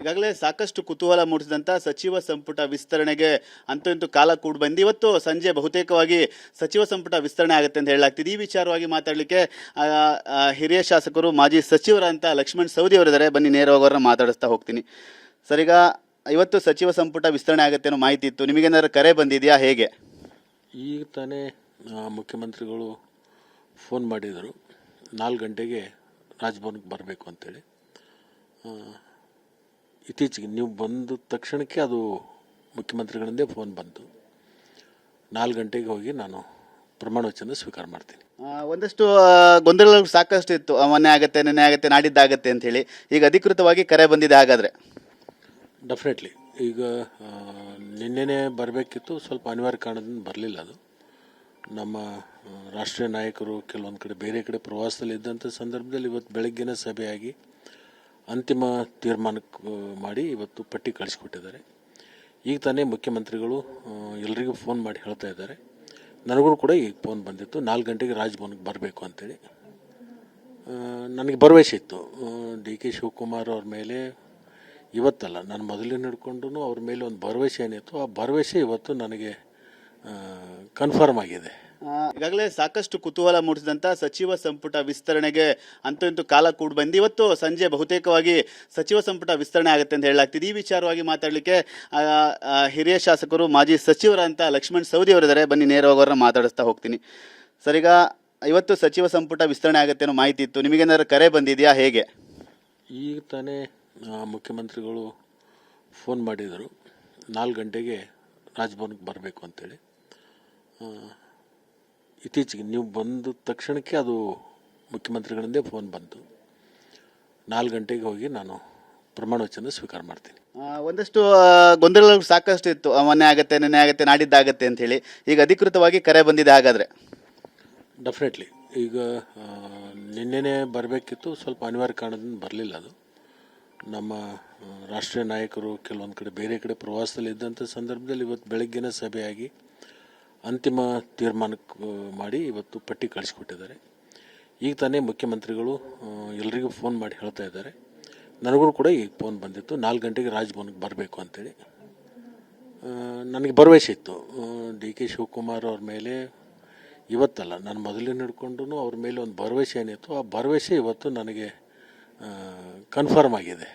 ಈಗಾಗಲೇ ಸಾಕಷ್ಟು ಕುತೂಹಲ ಮೂಡಿಸಿದಂಥ ಸಚಿವ ಸಂಪುಟ ವಿಸ್ತರಣೆಗೆ ಅಂತೂ ಇಂತೂ ಕಾಲ ಕೂಡ ಬಂದು ಇವತ್ತು ಸಂಜೆ ಬಹುತೇಕವಾಗಿ ಸಚಿವ ಸಂಪುಟ ವಿಸ್ತರಣೆ ಆಗುತ್ತೆ ಅಂತ ಹೇಳಲಾಗ್ತಿದೆ. ಈ ವಿಚಾರವಾಗಿ ಮಾತಾಡಲಿಕ್ಕೆ ಹಿರಿಯ ಶಾಸಕರು ಮಾಜಿ ಸಚಿವರಂತ ಲಕ್ಷ್ಮಣ್ ಸವದಿ ಅವರಿದ್ದಾರೆ. ಬನ್ನಿ ನೇರವಾಗಿ ಅವ್ರನ್ನ ಮಾತಾಡಿಸ್ತಾ ಹೋಗ್ತೀನಿ. ಸರ್, ಈಗ ಇವತ್ತು ಸಚಿವ ಸಂಪುಟ ವಿಸ್ತರಣೆ ಆಗುತ್ತೆ ಅನ್ನೋ ಮಾಹಿತಿ ಇತ್ತು, ನಿಮಗೇನಾದ್ರು ಕರೆ ಬಂದಿದೆಯಾ, ಹೇಗೆ? ಈಗ ತಾನೇ ಮುಖ್ಯಮಂತ್ರಿಗಳು ಫೋನ್ ಮಾಡಿದರು, 4 ಗಂಟೆಗೆ ರಾಜಭವನಕ್ಕೆ ಬರಬೇಕು ಅಂತೇಳಿ. ಇತ್ತೀಚೆಗೆ ನೀವು ಬಂದ ತಕ್ಷಣಕ್ಕೆ ಅದು ಮುಖ್ಯಮಂತ್ರಿಗಳಿಂದೇ ಫೋನ್ ಬಂತು. 4 ಗಂಟೆಗೆ ಹೋಗಿ ನಾನು ಪ್ರಮಾಣ ವಚನ ಸ್ವೀಕಾರ ಮಾಡ್ತೀನಿ. ಒಂದಷ್ಟು ಗೊಂದಲಗಳು ಸಾಕಷ್ಟು ಇತ್ತು, ಮೊನ್ನೆ ಆಗುತ್ತೆ, ನೆನ್ನೆ ಆಗುತ್ತೆ, ನಾಡಿದ್ದಾಗತ್ತೆ ಅಂತ ಹೇಳಿ. ಈಗ ಅಧಿಕೃತವಾಗಿ ಕರೆ ಬಂದಿದೆ. ಹಾಗಾದರೆ ಡೆಫಿನೆಟ್ಲಿ ಈಗ ನಿನ್ನೆನೇ ಬರಬೇಕಿತ್ತು, ಸ್ವಲ್ಪ ಅನಿವಾರ್ಯ ಕಾರಣದಿಂದ ಬರಲಿಲ್ಲ. ಅದು ನಮ್ಮ ರಾಷ್ಟ್ರೀಯ ನಾಯಕರು ಕೆಲವೊಂದು ಕಡೆ ಬೇರೆ ಕಡೆ ಪ್ರವಾಸದಲ್ಲಿ ಇದ್ದಂಥ ಸಂದರ್ಭದಲ್ಲಿ ಇವತ್ತು ಬೆಳಗ್ಗೆನೇ ಸಭೆಯಾಗಿ ಅಂತಿಮ ತೀರ್ಮಾನಕ್ಕೆ ಮಾಡಿ ಇವತ್ತು ಪಟ್ಟಿ ಕಳಿಸ್ಕೊಟ್ಟಿದ್ದಾರೆ. ಈಗ ತಾನೇ ಮುಖ್ಯಮಂತ್ರಿಗಳು ಎಲ್ರಿಗೂ ಫೋನ್ ಮಾಡಿ ಹೇಳ್ತಾ ಇದ್ದಾರೆ. ನನಗೂ ಕೂಡ ಈಗ ಫೋನ್ ಬಂದಿತ್ತು, 4 ಗಂಟೆಗೆ ರಾಜಭವನಕ್ಕೆ ಬರಬೇಕು ಅಂತೇಳಿ. ನನಗೆ ಭರವಸೆ ಇತ್ತು ಡಿ ಕೆ ಶಿವಕುಮಾರ್ ಅವ್ರ ಮೇಲೆ, ಇವತ್ತಲ್ಲ ನಾನು ಮೊದಲಿನ ಹಿಡ್ಕೊಂಡು ಅವ್ರ ಮೇಲೆ ಒಂದು ಭರವಸೆ ಏನಿತ್ತು, ಆ ಭರವಸೆ ಇವತ್ತು ನನಗೆ ಕನ್ಫರ್ಮ್ ಆಗಿದೆ. ಈಗಾಗಲೇ ಸಾಕಷ್ಟು ಕುತೂಹಲ ಮೂಡಿಸಿದಂಥ ಸಚಿವ ಸಂಪುಟ ವಿಸ್ತರಣೆಗೆ ಅಂತೂ ಇಂತೂ ಕಾಲ ಕೂಡ ಬಂದು ಇವತ್ತು ಸಂಜೆ ಬಹುತೇಕವಾಗಿ ಸಚಿವ ಸಂಪುಟ ವಿಸ್ತರಣೆ ಆಗುತ್ತೆ ಅಂತ ಹೇಳಲಾಗ್ತಿದೆ. ಈ ವಿಚಾರವಾಗಿ ಮಾತಾಡಲಿಕ್ಕೆ ಹಿರಿಯ ಶಾಸಕರು ಮಾಜಿ ಸಚಿವರಂತ ಲಕ್ಷ್ಮಣ್ ಸವದಿ ಅವರಿದ್ದಾರೆ. ಬನ್ನಿ ನೇರವಾಗಿ ಅವ್ರನ್ನ ಮಾತಾಡಿಸ್ತಾ ಹೋಗ್ತೀನಿ. ಸರ್, ಈಗ ಇವತ್ತು ಸಚಿವ ಸಂಪುಟ ವಿಸ್ತರಣೆ ಆಗುತ್ತೆ ಅನ್ನೋ ಮಾಹಿತಿ ಇತ್ತು, ನಿಮಗೇನಾದ್ರು ಕರೆ ಬಂದಿದೆಯಾ, ಹೇಗೆ? ಈಗ ತಾನೇ ಮುಖ್ಯಮಂತ್ರಿಗಳು ಫೋನ್ ಮಾಡಿದರು, 4 ಗಂಟೆಗೆ ರಾಜಭವನಕ್ಕೆ ಬರಬೇಕು ಅಂತೇಳಿ. ಇತ್ತೀಚೆಗೆ ನೀವು ಬಂದ ತಕ್ಷಣಕ್ಕೆ ಅದು ಮುಖ್ಯಮಂತ್ರಿಗಳಿಂದೇ ಫೋನ್ ಬಂತು. 4 ಗಂಟೆಗೆ ಹೋಗಿ ನಾನು ಪ್ರಮಾಣ ವಚನ ಸ್ವೀಕಾರ ಮಾಡ್ತೀನಿ. ಒಂದಷ್ಟು ಗೊಂದಲಗಳು ಸಾಕಷ್ಟು ಇತ್ತು, ಮೊನ್ನೆ ಆಗುತ್ತೆ, ನೆನ್ನೆ ಆಗುತ್ತೆ, ನಾಡಿದ್ದಾಗತ್ತೆ ಅಂತ ಹೇಳಿ. ಈಗ ಅಧಿಕೃತವಾಗಿ ಕರೆ ಬಂದಿದೆ. ಹಾಗಾದರೆ ಡೆಫಿನೆಟ್ಲಿ ಈಗ ನಿನ್ನೆನೇ ಬರಬೇಕಿತ್ತು, ಸ್ವಲ್ಪ ಅನಿವಾರ್ಯ ಕಾರಣದಿಂದ ಬರಲಿಲ್ಲ. ಅದು ನಮ್ಮ ರಾಷ್ಟ್ರೀಯ ನಾಯಕರು ಕೆಲವೊಂದು ಕಡೆ ಬೇರೆ ಕಡೆ ಪ್ರವಾಸದಲ್ಲಿ ಇದ್ದಂಥ ಸಂದರ್ಭದಲ್ಲಿ ಇವತ್ತು ಬೆಳಗ್ಗೆನೇ ಸಭೆಯಾಗಿ ಅಂತಿಮ ತೀರ್ಮಾನಕ್ಕೆ ಮಾಡಿ ಇವತ್ತು ಪಟ್ಟಿ ಕಳಿಸ್ಕೊಟ್ಟಿದ್ದಾರೆ. ಈಗ ತಾನೇ ಮುಖ್ಯಮಂತ್ರಿಗಳು ಎಲ್ರಿಗೂ ಫೋನ್ ಮಾಡಿ ಹೇಳ್ತಾ ಇದ್ದಾರೆ. ನನಗೂ ಕೂಡ ಈಗ ಫೋನ್ ಬಂದಿತ್ತು, 4 ಗಂಟೆಗೆ ರಾಜಭವನಕ್ಕೆ ಬರಬೇಕು ಅಂತೇಳಿ. ನನಗೆ ಭರವಸೆ ಇತ್ತು ಡಿ ಕೆ ಶಿವಕುಮಾರ್ ಅವ್ರ ಮೇಲೆ, ಇವತ್ತಲ್ಲ ನಾನು ಮೊದಲಿನ ಹಿಡ್ಕೊಂಡು ಅವ್ರ ಮೇಲೆ ಒಂದು ಭರವಸೆ ಏನಿತ್ತು, ಆ ಭರವಸೆ ಇವತ್ತು ನನಗೆ ಕನ್ಫರ್ಮ್ ಆಗಿದೆ.